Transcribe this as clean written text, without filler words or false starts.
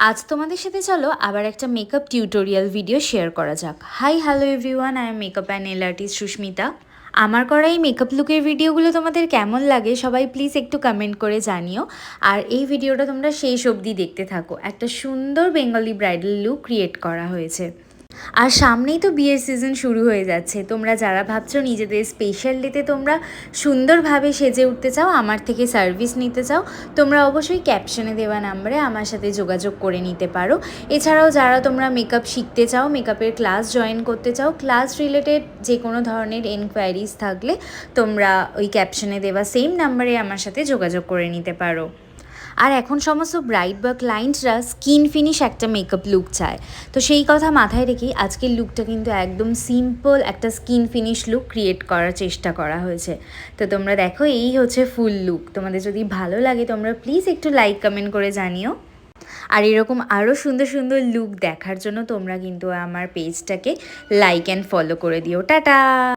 আজ তোমাদের সাথে চলো আবার একটা মেকআপ টিউটোরিয়াল ভিডিও শেয়ার করা যাক। Hi hello everyone, I am makeup and nail artist Susmita. আমার করা এই মেকআপ লুকের ভিডিওগুলো তোমাদের কেমন লাগে সবাই প্লিজ একটু কমেন্ট করে জানিও। আর এই ভিডিওটা তোমরা শেষ অবধি দেখতে থাকো। একটা সুন্দর বেঙ্গলি ব্রাইডাল লুক ক্রিয়েট করা হয়েছে। আর সামনেই তো বিয়ের সিজন শুরু হয়ে যাচ্ছে। তোমরা যারা ভাবছো নিজেদের স্পেশাল ডেতে তোমরা সুন্দরভাবে সেজে উঠতে চাও, আমার থেকে সার্ভিস নিতে চাও, তোমরা অবশ্যই ক্যাপশনে দেওয়া নাম্বারে আমার সাথে যোগাযোগ করে নিতে পারো। এছাড়াও যারা তোমরা মেকআপ শিখতে চাও, মেকআপের ক্লাস জয়েন করতে চাও, ক্লাস রিলেটেড যে কোনো ধরনের এনকোয়ারিজ থাকলে তোমরা ওই ক্যাপশনে দেওয়া সেম নাম্বারে আমার সাথে যোগাযোগ করে নিতে পারো। আর এখন সমস্ত ব্রাইড বা ক্লায়েন্টরা স্কিন ফিনিশ একটা মেকআপ লুক চায়, তো সেই কথা মাথায় রেখেই আজকের লুকটা কিন্তু একদম সিম্পল একটা স্কিন ফিনিশ লুক ক্রিয়েট করার চেষ্টা করা হয়েছে। তো তোমরা দেখো, এই হচ্ছে ফুল লুক। তোমাদের যদি ভালো লাগে তোমরা প্লিজ একটু লাইক কমেন্ট করে জানিও। আর এরকম আরও সুন্দর সুন্দর লুক দেখার জন্য তোমরা কিন্তু আমার পেজটাকে লাইক অ্যান্ড ফলো করে দিও। টাটা।